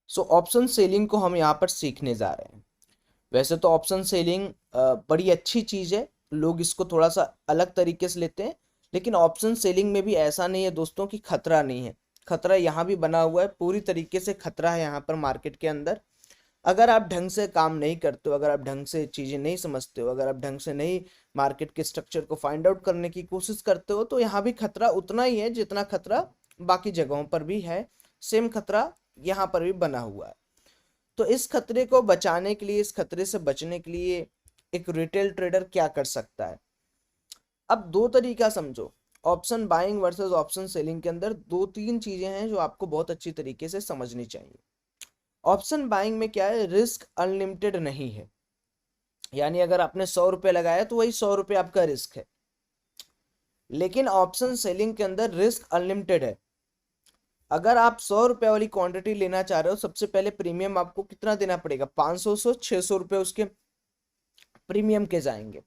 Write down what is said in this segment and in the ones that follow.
So option selling को हम यहाँ पर सीखने जा रहे हैं। वैसे तो ऑप्शन सेलिंग बड़ी अच्छी चीज़ है, लोग इसको थोड़ा सा अलग तरीके से लेते हैं, लेकिन ऑप्शन सेलिंग में भी ऐसा नहीं है दोस्तों कि खतरा नहीं है। खतरा यहाँ भी बना हुआ है, पूरी तरीके से खतरा है यहाँ पर मार्केट के अंदर। अगर आप ढंग से काम नहीं करते हो, अगर आप ढंग से चीज़ें नहीं समझते हो, अगर आप ढंग से नहीं मार्केट के स्ट्रक्चर को फाइंड आउट करने की कोशिश करते हो, तो यहाँ भी खतरा उतना ही है जितना खतरा बाकी जगहों पर भी है। सेम खतरा यहाँ पर भी बना हुआ है। तो इस खतरे को बचाने के लिए, इस खतरे से बचने के लिए एक रिटेल ट्रेडर क्या कर सकता है? अब दो तरीका समझो, option buying versus option selling के अंदर दो तीन चीजें हैं जो आपको बहुत अच्छी तरीके से समझनी चाहिए। ऑप्शन बाइंग में क्या है, रिस्क अनलिमिटेड नहीं है, यानी अगर आपने 100 रुपये लगाया तो वही 100 रुपये आपका रिस्क है। लेकिन ऑप्शन सेलिंग के अंदर रिस्क अनलिमिटेड है। अगर आप 100 रुपये वाली क्वांटिटी लेना चाह रहे हो, सबसे पहले प्रीमियम आपको कितना देना पड़ेगा? 500 600 रुपये उसके प्रीमियम के जाएंगे।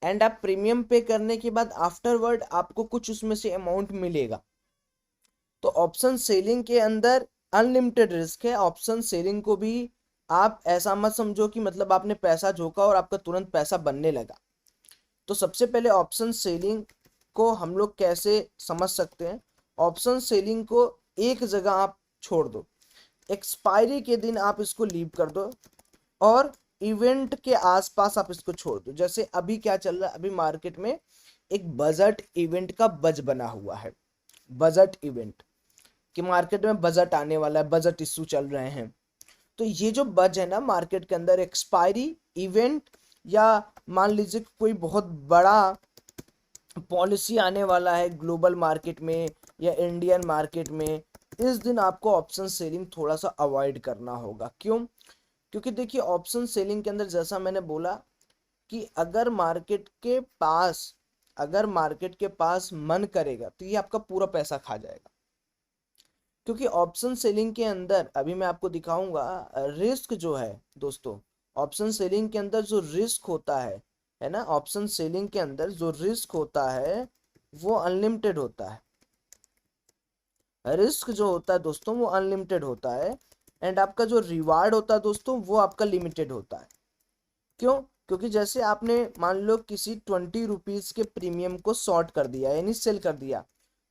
एंड आप प्रीमियम पे करने के बाद आफ्टरवर्ड आपको कुछ उसमें से अमाउंट मिलेगा। तो ऑप्शन सेलिंग के अंदर अनलिमिटेड रिस्क है। ऑप्शन सेलिंग को भी आप ऐसा मत समझो कि मतलब आपने पैसा झोंका और आपका तुरंत पैसा बनने लगा। तो सबसे पहले ऑप्शन सेलिंग को हम लोग कैसे समझ सकते हैं? ऑप्शन सेलिंग को एक जगह आप छोड़ दो, एक्सपायरी के दिन आप इसको लीव कर दो और इवेंट के आसपास आप इसको छोड़ दो। जैसे अभी क्या चल रहा है, अभी मार्केट में एक बजट इवेंट का बज बना हुआ है। बजट इवेंट कि मार्केट में बजट आने वाला है, बजट इशू चल रहे हैं। तो ये जो बज है ना मार्केट के अंदर, एक्सपायरी इवेंट, या मान लीजिए कोई बहुत बड़ा पॉलिसी आने वाला है ग्लोबल मार्केट में या इंडियन मार्केट में, इस दिन आपको ऑप्शन सेलिंग थोड़ा सा अवॉइड करना होगा। क्यों? क्योंकि देखिए ऑप्शन सेलिंग के अंदर जैसा मैंने बोला कि अगर मार्केट के पास मन करेगा तो ये आपका पूरा पैसा खा जाएगा। क्योंकि ऑप्शन सेलिंग के अंदर अभी मैं आपको दिखाऊंगा, रिस्क जो है दोस्तों, ऑप्शन सेलिंग के अंदर जो रिस्क होता है ना, ऑप्शन सेलिंग के अंदर जो रिस्क होता है वो अनलिमिटेड होता है। रिस्क जो होता है दोस्तों वो अनलिमिटेड होता है, एंड आपका जो रिवार्ड होता है दोस्तों वो आपका लिमिटेड होता है। क्यों? क्योंकि जैसे आपने मान लो किसी 20 रुपीज के प्रीमियम को शॉर्ट कर दिया यानी सेल कर दिया,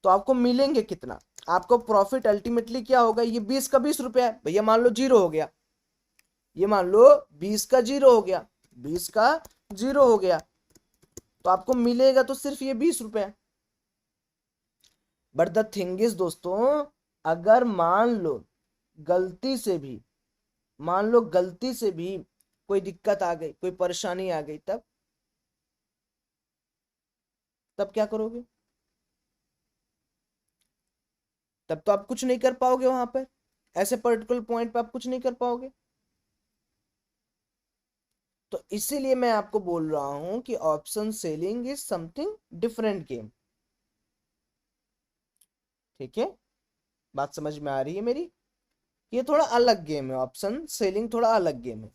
तो आपको मिलेंगे कितना? आपको प्रॉफिट अल्टीमेटली क्या होगा? ये 20 का 20 रुपया है भैया, मान लो जीरो हो गया, ये मान लो 20 का जीरो हो गया, 20 का जीरो हो गया, तो आपको मिलेगा तो सिर्फ ये 20 रुपया। बट द थिंग इज दोस्तों, अगर गलती से भी मान लो गलती से भी कोई दिक्कत आ गई, कोई परेशानी आ गई, तब क्या करोगे? तब तो आप कुछ नहीं कर पाओगे वहां पर, ऐसे पर्टिकुलर पॉइंट पे आप कुछ नहीं कर पाओगे। तो इसीलिए मैं आपको बोल रहा हूं कि option selling is something different game. ठीक है, बात समझ में आ रही है मेरी? ये थोड़ा अलग गेम है, ऑप्शन सेलिंग थोड़ा अलग गेम है।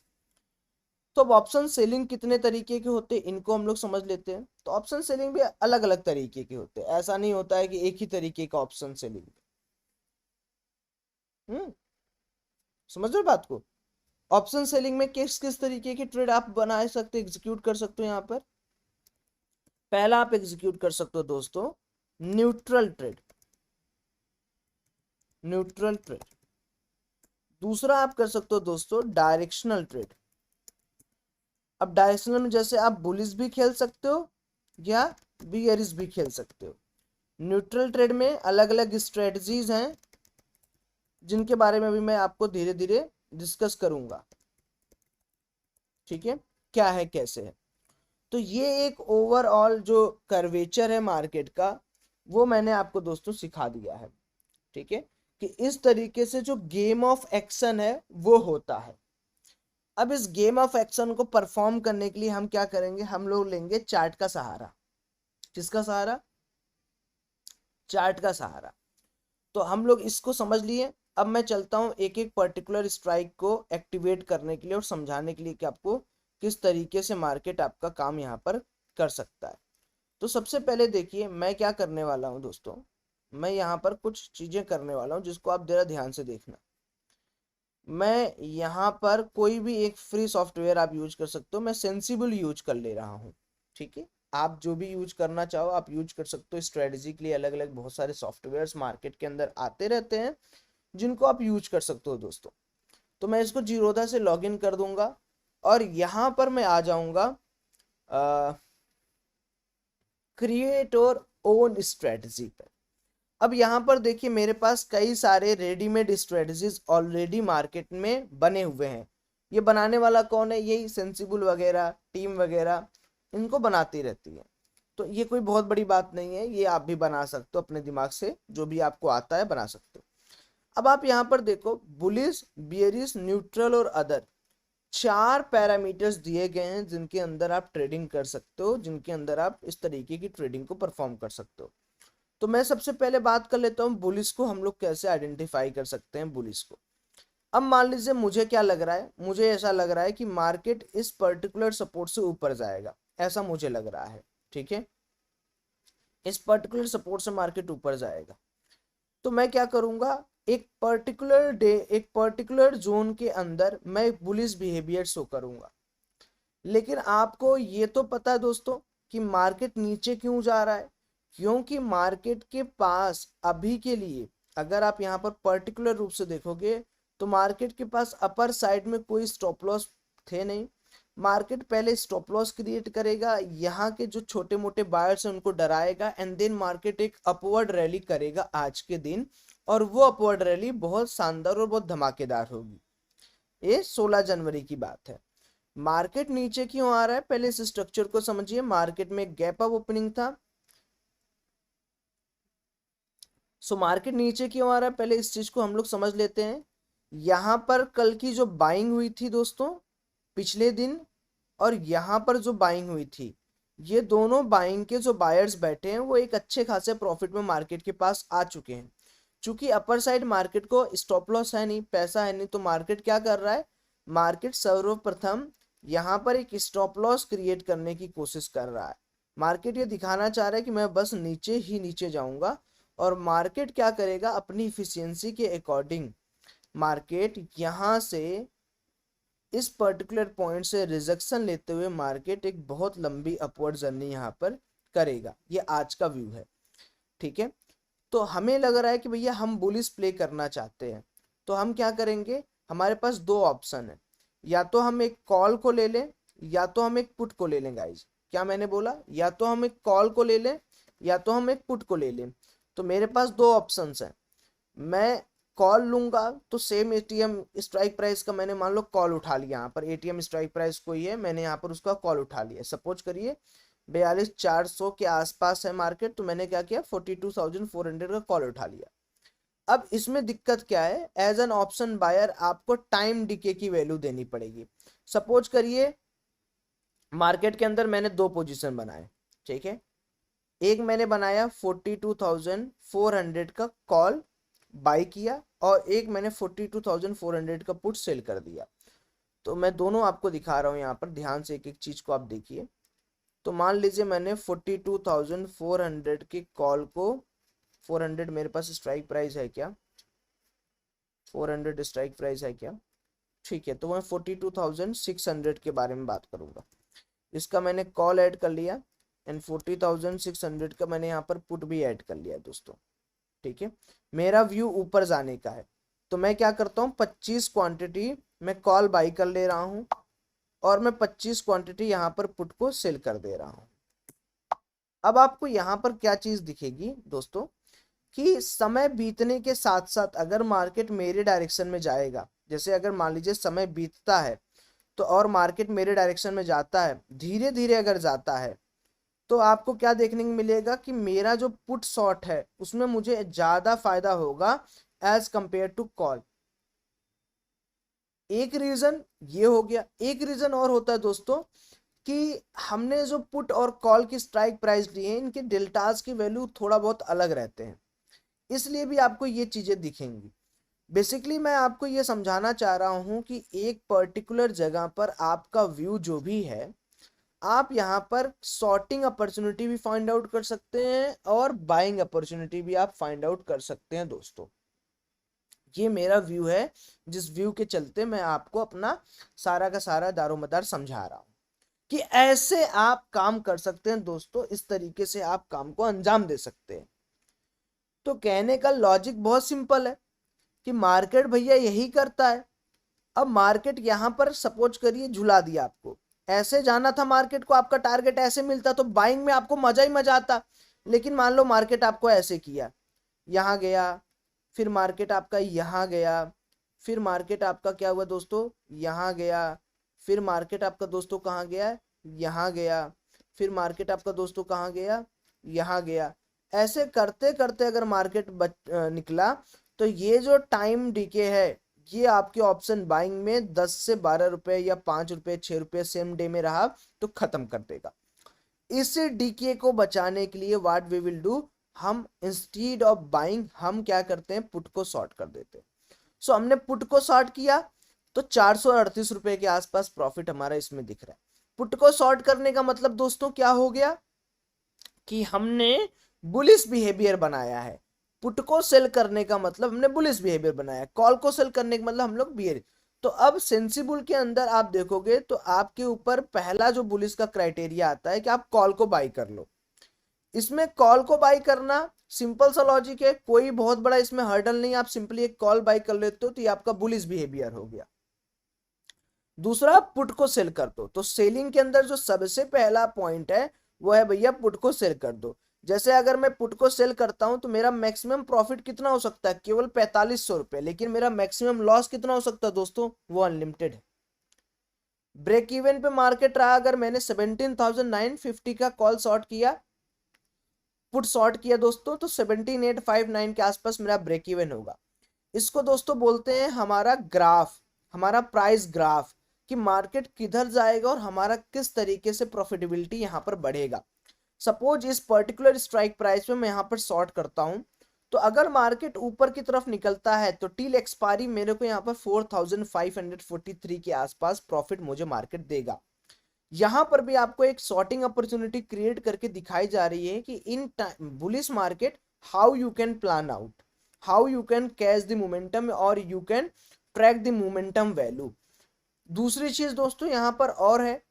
तो अब ऑप्शन सेलिंग कितने तरीके के होते हैं इनको हम लोग समझ लेते हैं। तो ऑप्शन सेलिंग भी अलग अलग तरीके के होते हैं, ऐसा नहीं होता है कि एक ही तरीके का ऑप्शन सेलिंग। समझ रहे हो बात को? ऑप्शन सेलिंग में किस किस तरीके के ट्रेड आप बना सकते हो, एग्जीक्यूट कर सकते हो यहाँ पर? पहला आप एग्जीक्यूट कर सकते हो दोस्तों न्यूट्रल ट्रेड, न्यूट्रल ट्रेड। दूसरा आप कर सकते हो दोस्तों डायरेक्शनल ट्रेड। अब डायरेक्शनल में जैसे आप बुलिश भी खेल सकते हो या बियरिश भी खेल सकते हो। न्यूट्रल ट्रेड में अलग अलग स्ट्रेटजीज हैं जिनके बारे में भी मैं आपको धीरे धीरे डिस्कस करूंगा। ठीक है, क्या है कैसे है। तो ये एक ओवरऑल जो कर्वेचर है मार्केट का वो मैंने आपको दोस्तों सिखा दिया है। ठीक है, कि इस तरीके से जो गेम ऑफ एक्शन है वो होता है। अब इस गेम ऑफ एक्शन को परफॉर्म करने के लिए हम क्या करेंगे? हम लोग लेंगे चार्ट का सहारा। किसका सहारा? चार्ट का सहारा। तो हम लोग इसको समझ लिए। अब मैं चलता हूं एक एक पर्टिकुलर स्ट्राइक को एक्टिवेट करने के लिए और समझाने के लिए कि आपको किस तरीके से मार्केट आपका काम यहाँ पर कर सकता है। तो सबसे पहले देखिए मैं क्या करने वाला हूँ दोस्तों, मैं यहाँ पर कुछ चीजें करने वाला हूँ जिसको आप जरा ध्यान से देखना। मैं यहाँ पर कोई भी एक फ्री सॉफ्टवेयर आप यूज कर सकते हो, मैं सेंसिबल यूज कर ले रहा हूँ। ठीक है, आप जो भी यूज करना चाहो आप यूज कर सकते हो। स्ट्रेटजी के लिए अलग अलग बहुत सारे सॉफ्टवेयर्स मार्केट के अंदर आते रहते हैं जिनको आप यूज कर सकते हो दोस्तों। तो मैं इसको जीरोधा से लॉगिन कर दूंगा और यहाँ पर मैं आ जाऊंगा क्रिएट और ओन स्ट्रेटजी पर। अब यहाँ पर देखिए मेरे पास कई सारे रेडीमेड स्ट्रेटजीज ऑलरेडी मार्केट में बने हुए हैं। ये बनाने वाला कौन है? यही सेंसिबल वगैरह टीम वगैरह इनको बनाती रहती है। तो ये कोई बहुत बड़ी बात नहीं है, ये आप भी बना सकते हो अपने दिमाग से, जो भी आपको आता है बना सकते हो। अब आप यहाँ पर देखो बुलिश, बियरिश, न्यूट्रल और अदर 4 पैरामीटर्स दिए गए हैं जिनके अंदर आप ट्रेडिंग कर सकते हो, जिनके अंदर आप इस तरीके की ट्रेडिंग को परफॉर्म कर सकते हो। तो मैं सबसे पहले बात कर लेता हूँ बुलिश को हम लोग कैसे आइडेंटिफाई कर सकते हैं बुलिश को। अब मान लीजिए मुझे क्या लग रहा है, मुझे ऐसा लग रहा है कि मार्केट इस पर्टिकुलर सपोर्ट से ऊपर जाएगा, ऐसा मुझे लग रहा है। ठीक है, इस पर्टिकुलर सपोर्ट से मार्केट ऊपर जाएगा। तो मैं क्या करूंगा, एक पर्टिकुलर डे, एक पर्टिकुलर जोन के अंदर मैं बुलिश बिहेवियर शो करूंगा। लेकिन आपको ये तो पता है दोस्तों कि मार्केट नीचे क्यों जा रहा है, क्योंकि मार्केट के पास अभी के लिए अगर आप यहाँ पर पर्टिकुलर रूप से देखोगे तो मार्केट के पास अपर साइड में कोई स्टॉप लॉस थे नहीं। मार्केट पहले स्टॉप लॉस क्रिएट करेगा, यहाँ के जो छोटे मोटे बायर्स हैं उनको डराएगा, एंड देन मार्केट एक अपवर्ड रैली करेगा आज के दिन, और वो अपवर्ड रैली बहुत शानदार और बहुत धमाकेदार होगी। ये 16 जनवरी की बात है। मार्केट नीचे क्यों आ रहा है, पहले इस स्ट्रक्चर को समझिए। मार्केट में गैप अप ओपनिंग था, सो मार्केट नीचे क्यों आ रहा है, पहले इस चीज को हम लोग समझ लेते हैं। यहां पर कल की जो बाइंग हुई थी दोस्तों पिछले दिन, और यहां पर जो बाइंग हुई थी, ये दोनों बाइंग के जो बायर्स बैठे हैं वो एक अच्छे खासे प्रॉफिट में मार्केट के पास आ चुके हैं। चूंकि अपर साइड मार्केट को स्टॉप लॉस है नहीं, पैसा है नहीं, तो मार्केट क्या कर रहा है, मार्केट सर्वप्रथम यहाँ पर एक स्टॉप लॉस क्रिएट करने की कोशिश कर रहा है। मार्केट ये दिखाना चाह रहा है कि मैं बस नीचे ही नीचे जाऊंगा, और मार्केट क्या करेगा, अपनी इफिशियंसी के अकॉर्डिंग मार्केट यहाँ से इस पर्टिकुलर पॉइंट से रिजेक्शन लेते हुए मार्केट एक बहुत लंबी अपवर्ड जर्नी यहाँ पर करेगा। ये आज का व्यू है। ठीक है, तो हमें लग रहा है कि भैया हम बुलिश प्ले करना चाहते हैं, तो हम क्या करेंगे, हमारे पास दो ऑप्शन है, या तो हम एक कॉल को ले लें या तो हम एक पुट को ले लें। गाइज क्या मैंने बोला, या तो हम एक कॉल को ले लें या तो हम एक पुट को ले लें। तो मेरे पास दो ऑप्शंस हैं। मैं कॉल लूंगा तो सेम एटीएम स्ट्राइक प्राइस का मैंने मान लो कॉल उठा लिया, यहाँ पर एटीएम स्ट्राइक प्राइस कोई है, मैंने यहाँ पर उसका कॉल उठा लिया। सपोज करिए 42,400 के आसपास है मार्केट, तो मैंने क्या किया 42,400 का कॉल उठा लिया। अब इसमें दिक्कत क्या है, एज एन ऑप्शन बायर आपको टाइम डिके की वैल्यू देनी पड़ेगी। सपोज करिए मार्केट के अंदर मैंने दो पोजीशन बनाए। ठीक है, एक मैंने बनाया 42,400 का कॉल बाई किया, और एक मैंने 42,400 का पुट सेल कर दिया। तो मैं दोनों आपको दिखा रहा हूँ यहाँ पर, ध्यान से एक एक चीज को आप देखिए। तो मान लीजिए मैंने 42,400 के कॉल को, 400 मेरे पास स्ट्राइक प्राइस है क्या, 400 स्ट्राइक प्राइस है क्या, ठीक है, तो मैं 42,600 के बारे में बात करूंगा। इसका मैंने कॉल ऐड कर लिया, एंड 40,600 का मैंने यहाँ पर पुट भी ऐड कर लिया दोस्तों। ठीक है, मेरा व्यू ऊपर जाने का है, तो मैं क्या करता हूँ 25 क्वांटिटी मैं कॉल बाई कर ले रहा हूँ, और मैं 25 क्वांटिटी यहाँ पर पुट को सेल कर दे रहा हूँ। अब आपको यहाँ पर क्या चीज दिखेगी दोस्तों, कि समय बीतने के साथ साथ अगर मार्केट मेरे डायरेक्शन में जाएगा, जैसे अगर मान लीजिए समय बीतता है तो और मार्केट मेरे डायरेक्शन में जाता है, धीरे धीरे अगर जाता है, तो आपको क्या देखने को मिलेगा कि मेरा जो पुट शॉट है उसमें मुझे ज्यादा फायदा होगा एज कंपेयर टू कॉल। एक रीजन ये हो गया। एक रीजन और होता है दोस्तों कि हमने जो पुट और कॉल की स्ट्राइक प्राइस ली है, इनके डेल्टास की वैल्यू थोड़ा बहुत अलग रहते हैं, इसलिए भी आपको ये चीजें दिखेंगी। बेसिकली मैं आपको ये समझाना चाह रहा हूं कि एक पर्टिकुलर जगह पर आपका व्यू जो भी है, आप यहाँ पर शॉर्टिंग अपॉर्चुनिटी भी फाइंड आउट कर सकते हैं और बाइंग अपॉर्चुनिटी भी आप फाइंड आउट कर सकते हैं दोस्तों। ये मेरा व्यू है, जिस व्यू के चलते मैं आपको अपना सारा का सारा दारोमदार समझा रहा हूँ कि ऐसे आप काम कर सकते हैं दोस्तों, इस तरीके से आप काम को अंजाम दे सकते हैं। तो कहने का लॉजिक बहुत सिंपल है कि मार्केट भैया यही करता है। अब मार्केट यहां पर सपोज करिए झुला दिया आपको, ऐसे जाना था मार्केट को, आपका टारगेट ऐसे मिलता तो बाइंग में आपको मजा ही मजा आता। लेकिन मान लो मार्केट आपको ऐसे किया, यहां गया, फिर मार्केट आपका यहां गया, फिर मार्केट आपका क्या हुआ दोस्तों, यहां गया, फिर मार्केट आपका दोस्तों कहाँ गया, यहां गया, फिर मार्केट आपका दोस्तों कहाँ गया, यहां गया। ऐसे करते करते अगर मार्केट निकला, तो ये जो टाइम डीके है, ये आपके ऑप्शन बाइंग में 10 से 12 रुपए या 5 रुपए 6 रुपए सेम डे में रहा तो खत्म कर देगा। इस डीके को बचाने के लिए व्हाट वी विल डू, हम इंस्टीड ऑफ बाइंग हम क्या करते हैं, पुट को शॉर्ट कर देते हैं। सो हमने पुट को शॉर्ट किया तो 438 रुपए के आसपास प्रॉफिट हमारा इसमें दिख रहा है। पुट को शॉर्ट करने का मतलब दोस्तों क्या हो गया कि हमने बुलिश बिहेवियर बनाया है। पुट को सेल करने का मतलब हमने बुलिश बिहेवियर बनाया, कॉल को सेल करने का मतलब हम लोग बिहेवियर। तो अब सेंसिबल के अंदर आप देखोगे तो आपके ऊपर पहला जो बुलिश का क्राइटेरिया आता है कि आप कॉल को बाई कर लो। इसमें कॉल को बाई करना सिंपल सा लॉजिक है, कोई बहुत बड़ा इसमें हर्डल नहीं, आप सिंपली एक कॉल बाई कर लेते हो तो ये आपका बुलिश बिहेवियर हो गया। दूसरा पुट को सेल कर दो, तो सेलिंग के अंदर जो सबसे पहला पॉइंट है वो है भैया पुट को सेल कर दो। जैसे अगर मैं पुट को सेल करता हूं तो मेरा मैक्सिमम प्रॉफिट कितना हो सकता है, केवल 4500 रुपए, लेकिन मेरा मैक्सिमम लॉस कितना हो सकता है दोस्तों, वो अनलिमिटेड है। ब्रेक इवन पे मार्केट रहा, अगर मैंने 17,950 का कॉल शॉर्ट किया, पुट शॉर्ट किया दोस्तों, तो 17,859 के आसपास मेरा ब्रेक इवन होगा। इसको दोस्तों बोलते हैं हमारा ग्राफ, हमारा प्राइस ग्राफ, कि मार्केट किधर जाएगा और हमारा किस तरीके से प्रॉफिटेबिलिटी यहाँ पर बढ़ेगा। सपोज इस पर्टिकुलर स्ट्राइक प्राइस में मैं यहाँ पर शॉर्ट करता हूँ, तो अगर मार्केट ऊपर की तरफ निकलता है तो टिल एक्सपायरी मेरे को यहाँ पर 4,543 के आसपास प्रॉफिट मुझे मार्केट देगा। यहाँ पर भी आपको एक शॉर्टिंग अपॉर्चुनिटी क्रिएट करके दिखाई जा रही है कि in bullish market how you can plan out, how you can catch the momentum और you can track the momentum value. दूसरी चीज दोस्तों यहाँ पर और है,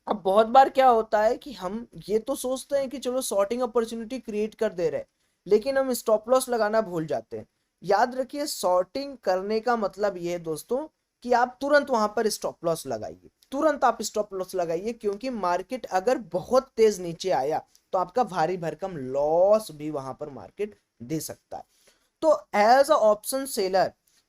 अब बहुत बार क्या होता है कि हम ये तो सोचते हैं कि चलो शॉर्टिंग अपॉर्चुनिटी क्रिएट कर दे रहे हैं, लेकिन हम स्टॉप लॉस लगाना भूल जाते हैं। याद रखिए शॉर्टिंग करने का मतलब ये है दोस्तों कि आप तुरंत वहां पर स्टॉप लॉस लगाइए, तुरंत आप स्टॉप लॉस लगाइए, क्योंकि मार्केट अगर बहुत तेज नीचे आया तो आपका भारी भरकम लॉस भी वहां पर मार्केट दे सकता है। तो एज अ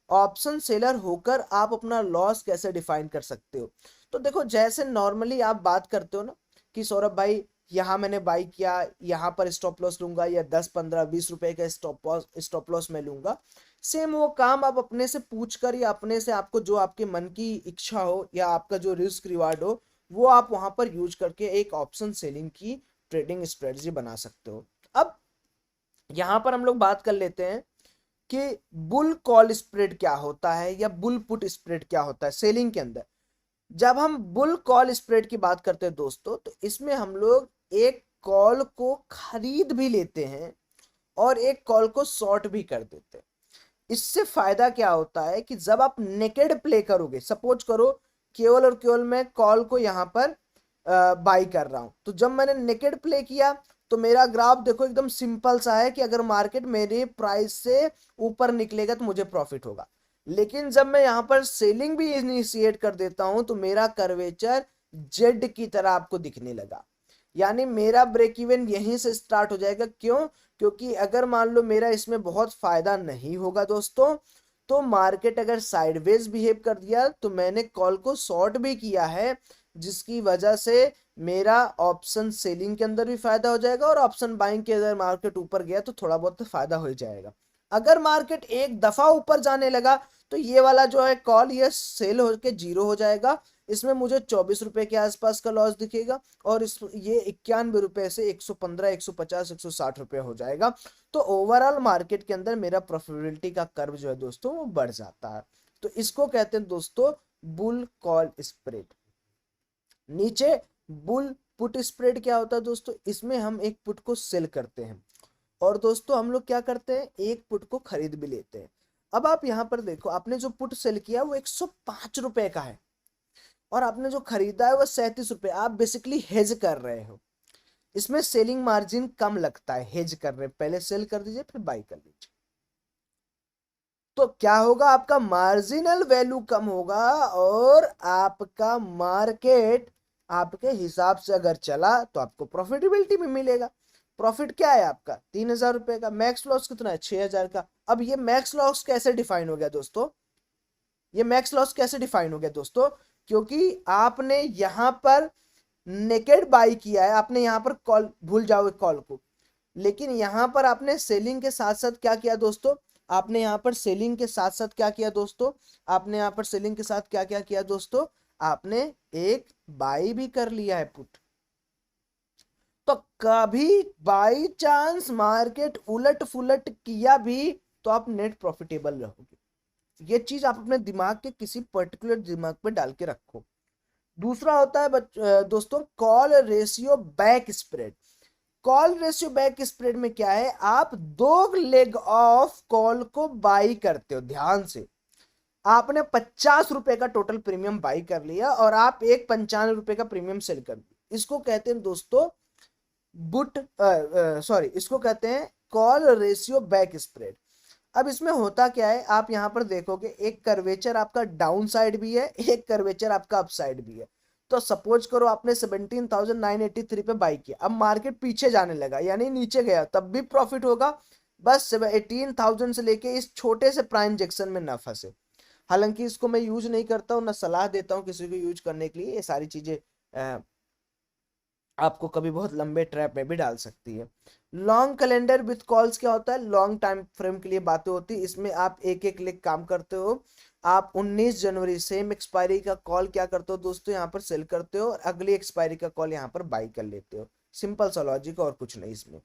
ऑप्शन सेलर होकर आप अपना लॉस कैसे डिफाइन कर सकते हो, तो देखो जैसे नॉर्मली आप बात करते हो ना कि सौरभ भाई यहाँ मैंने बाई किया, यहाँ पर स्टॉप लॉस लूंगा या 10 15 20 रुपए का स्टॉप लॉस मैं लूंगा। सेम वो काम आप अपने से पूछ कर या अपने से आपको जो आपके मन की इच्छा हो या आपका जो रिस्क रिवार्ड हो वो आप वहां पर यूज करके एक ऑप्शन सेलिंग की ट्रेडिंग स्ट्रेटजी बना सकते हो। अब यहाँ पर हम लोग बात कर लेते हैं कि बुल कॉल स्प्रेड क्या होता है या बुल पुट स्प्रेड क्या होता है सेलिंग के अंदर। जब हम बुल कॉल स्प्रेड की बात करते हैं दोस्तों, तो इसमें हम लोग एक कॉल को खरीद भी लेते हैं और एक कॉल को शॉर्ट भी कर देते हैं। इससे फायदा क्या होता है कि जब आप नेकेड प्ले करोगे, सपोज करो केवल और केवल मैं कॉल को यहां पर बाई कर रहा हूं, तो जब मैंने नेकेड प्ले किया तो मेरा ग्राफ देखो एकदम सिंपल सा है कि अगर मार्केट मेरे प्राइस से ऊपर निकलेगा तो मुझे प्रॉफिट होगा। लेकिन जब मैं यहाँ पर सेलिंग भी इनिशिएट कर देता हूं तो मेरा कर्वेचर जेड की तरह आपको दिखने लगा, यानी मेरा ब्रेक इवन यहीं से स्टार्ट हो जाएगा। क्यों? क्योंकि अगर मान लो मेरा इसमें बहुत फायदा नहीं होगा दोस्तों, तो मार्केट अगर साइडवेज बिहेव कर दिया तो मैंने कॉल को शॉर्ट भी किया है, जिसकी वजह से मेरा ऑप्शन सेलिंग के अंदर भी फायदा हो जाएगा और ऑप्शन बाइंग के अंदर मार्केट ऊपर गया तो थोड़ा बहुत तो फायदा हो जाएगा। अगर मार्केट एक दफा ऊपर जाने लगा तो ये वाला जो है कॉल ये सेल होकर जीरो हो जाएगा, इसमें मुझे 24 रुपए के आसपास का लॉस दिखेगा और इस ये 91 रुपए से 115 150 160 रुपए हो जाएगा। तो ओवरऑल मार्केट के अंदर मेरा प्रॉफिटेबिलिटी का कर्व जो है दोस्तों वो बढ़ जाता है। तो इसको कहते हैं दोस्तों बुल कॉल स्प्रेड। नीचे बुल पुट स्प्रेड क्या होता है दोस्तों, इसमें हम एक पुट को सेल करते हैं और दोस्तों हम लोग क्या करते हैं, एक पुट को खरीद भी लेते हैं। अब आप यहाँ पर देखो, आपने जो पुट सेल किया वो 105 रुपए का है और आपने जो खरीदा है वो 37 रुपए। आप बेसिकली हेज कर रहे हो, इसमें सेलिंग मार्जिन कम लगता है। हेज कर रहे हैं, पहले सेल कर दीजिए फिर बाई कर लीजिए, तो क्या होगा, आपका मार्जिनल वैल्यू कम होगा और आपका मार्केट आपके हिसाब से अगर चला तो आपको प्रॉफिटेबिलिटी भी मिलेगा। प्रॉफिट क्या है आपका 3,000 रुपए का, मैक्स लॉस कितना है 6,000 का। अब ये मैक्स लॉस कैसे डिफाइन हो गया दोस्तों, ये मैक्स लॉस कैसे डिफाइन हो गया दोस्तों, क्योंकि आपने यहां पर नेकेड बाई किया है, आपने यहां पर कॉल, भूल जाओगे कॉल को, लेकिन यहां पर आपने सेलिंग के साथ साथ क्या किया दोस्तों, आपने यहां पर सेलिंग के साथ साथ क्या किया दोस्तों, आपने यहां पर सेलिंग के साथ क्या क्या किया दोस्तों, आपने एक बाई भी कर लिया है पुट। तो कभी बाई चांस मार्केट उलट फुलट किया भी तो आप नेट प्रॉफिटेबल रहोगे। ये चीज आप अपने दिमाग के किसी पर्टिकुलर दिमाग पे डाल के रखो। दूसरा होता है दोस्तों call ratio back spread. Call ratio back spread में क्या है, आप दो लेग ऑफ कॉल को बाई करते हो। ध्यान से, आपने 50 रुपए का टोटल प्रीमियम बाई कर लिया और आप एक 95 रुपए का प्रीमियम सेल कर दिया। इसको कहते हैं दोस्तों बुट सॉरी इसको कहते हैं कॉल रेशियो बैक स्प्रेड। अब इसमें होता क्या है, आप यहां पर देखोगे एक कर्वेचर आपका डाउन साइड भी है, एक कर्वेचर आपका अप साइड भी है। तो सपोज करो आपने 17,983 पे बाई किया, अब मार्केट पीछे जाने लगा यानी नीचे गया, तब भी प्रॉफिट होगा। बस 18,000 से लेके इस छोटे से प्राइम जैक्सन में ना फंसे। हालांकि इसको मैं यूज नहीं करता हूँ, ना सलाह देता हूँ किसी को यूज करने के लिए। ये सारी चीजें आपको कभी बहुत लंबे ट्रैप में भी डाल सकती है। लॉन्ग कैलेंडर विथ कॉल्स क्या होता है, लॉन्ग टाइम फ्रेम के लिए बातें होती है। इसमें आप एक एक लेग काम करते हो। आप 19 जनवरी सेम एक्सपायरी का कॉल क्या करते हो दोस्तों, यहाँ पर सेल करते हो और अगली एक्सपायरी का कॉल यहाँ पर बाई कर लेते हो। सिंपल सा लॉजिक और कुछ नहीं इसमें।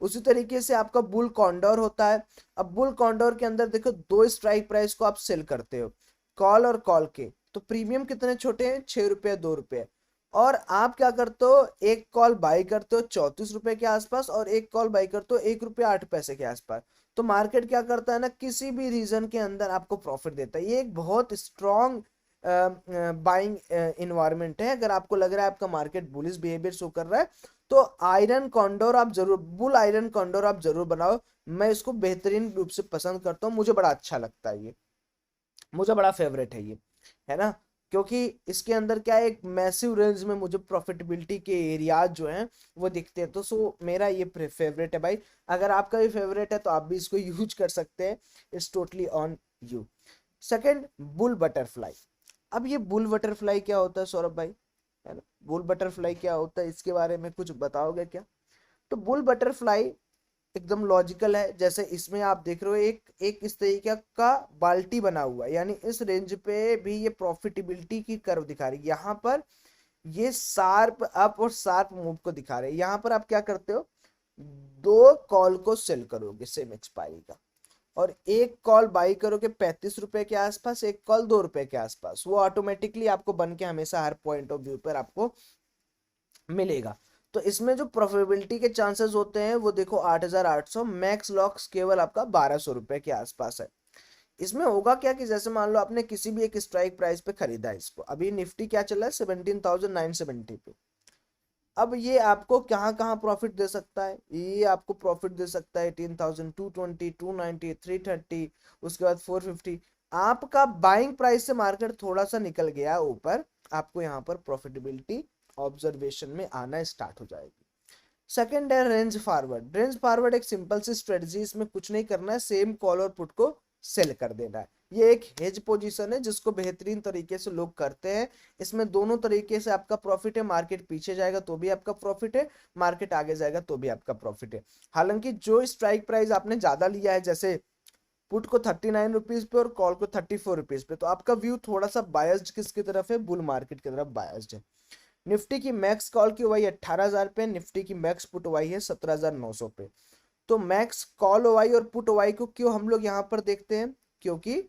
उसी तरीके से आपका बुल कॉन्डोर होता है। अब बुल कॉन्डोर के अंदर देखो दो स्ट्राइक प्राइस को आप सेल करते हो, कॉल और कॉल के। तो प्रीमियम कितने छोटे हैं, 6 रुपये 2 रुपये। और आप क्या करते हो, एक कॉल बाई करते हो 34 रुपए के आसपास और एक कॉल बाई करते हो 1 रुपया 8 पैसे के आसपास। तो मार्केट क्या करता है ना, किसी भी रीजन के अंदर आपको प्रॉफिट देता है। ये एक बहुत स्ट्रॉन्ग बाइंग इन्वायरमेंट है। अगर आपको लग रहा है आपका मार्केट बुलिश बिहेवियर शो कर रहा है तो आयरन कॉन्डोर आप जरूर, बुल आयरन कॉन्डोर आप जरूर बनाओ। मैं इसको बेहतरीन रूप से पसंद करता हूँ, मुझे बड़ा अच्छा लगता है ये, मुझे बड़ा फेवरेट है ये, है ना। क्योंकि इसके अंदर क्या है, एक मैसिव रेंज में मुझे प्रॉफिटेबिलिटी के एरियाज जो हैं वो दिखते हैं। तो सो मेरा ये फेवरेट है भाई। अगर आपका भी फेवरेट है तो आप भी इसको यूज कर सकते हैं, it's totally on you. Second, bull butterfly. अब ये बुल बटरफ्लाई क्या होता है सौरभ भाई, है ना, बुल बटरफ्लाई क्या होता है, इसके बारे में कुछ बताओगे क्या। तो बुल बटरफ्लाई एकदम लॉजिकल है। जैसे इसमें आप देख रहे हो एक एक इस तरीके का बाल्टी बना हुआ है, यानी इस रेंज पे भी ये प्रॉफिटेबिलिटी की कर्व दिखा रही है। यहाँ पर ये शार्प अप और शार्प मूव को दिखा रहे हैं। यहाँ पर आप क्या करते हो, दो कॉल को सेल करोगे सेम एक्सपायरी का और एक कॉल बाई करोगे 35 रुपए के आसपास, एक कॉल 2 रुपए के आसपास। वो ऑटोमेटिकली आपको बन के हमेशा हर पॉइंट ऑफ व्यू पर आपको मिलेगा। तो इसमें जो प्रॉफिटेबिलिटी के चांसेस होते हैं वो देखो 8,800, मैक्स लॉस केवल आपका 1,200 रुपए के आसपास है। इसमें होगा क्या कि जैसे मान लो आपने किसी भी एक स्ट्राइक प्राइस पे खरीदा है इसको, अभी निफ्टी क्या चल रहा है 17,970 पे। अब ये आपको कहाँ कहाँ प्रॉफिट दे सकता है, ये आपको प्रॉफिट दे सकता है 18,000, 220, 290, 330, उसके बाद 450। आपका बाइंग प्राइस से मार्केट थोड़ा सा निकल गया ऊपर, आपको यहाँ पर प्रॉफिटेबिलिटी ऑब्जर्वेशन में आना स्टार्ट हो जाएगी। सेकंड है रेंज फॉरवर्ड। रेंज फॉरवर्ड एक सिंपल सी स्ट्रेटजी, इसमें कुछ नहीं करना है, सेम कॉल और पुट को सेल कर देना है। ये एक हेज पोजीशन है जिसको बेहतरीन तरीके से लोग करते हैं। इसमें दोनों तरीके से आपका प्रॉफिट है, मार्केट पीछे जाएगा तो भी आपका प्रॉफिट है, मार्केट आगे जाएगा तो भी आपका प्रॉफिट है। हालांकि जो स्ट्राइक प्राइस आपने ज्यादा लिया है, जैसे पुट को 39 रुपीज पे और कॉल को 34 रुपीज पे, तो आपका व्यू थोड़ा सा बायस्ड किसकी तरफ है, बुल मार्केट की तरफ बायस्ड है। निफ्टी की मैक्स कॉल की ओवाई 18,000 पे, निफ्टी की मैक्स पुट ओवाई है 17,900 पे। तो मैक्स कॉल ओवाई और पुट ओवाई को क्यों हम लोग यहाँ पर देखते हैं, क्योंकि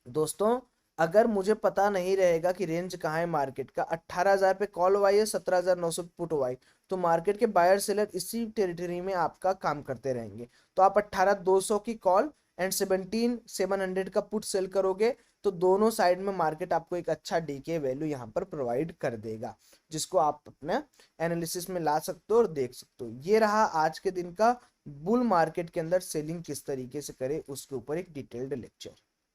दोस्तों अगर मुझे पता नहीं रहेगा कि रेंज कहाँ है मार्केट का, 18,000 पे कॉल ओवाई है, 17,900 पुट ओवाई, तो मार्केट के बायर सेलर इसी टेरिटरी में आपका काम करते रहेंगे। तो आप 18,200 की कॉल एंड 17,700 का पुट सेल करोगे तो दोनों साइड में मार्केट आपको एक अच्छा डीके वैल्यू यहाँ पर प्रोवाइड कर देगा, जिसको आप अपने एनालिसिस में ला सकते हो और देख सकते हो। ये रहा आज के दिन का बुल मार्केट के अंदर सेलिंग किस तरीके से करे उसके ऊपर एक डिटेल्ड लेक्चर।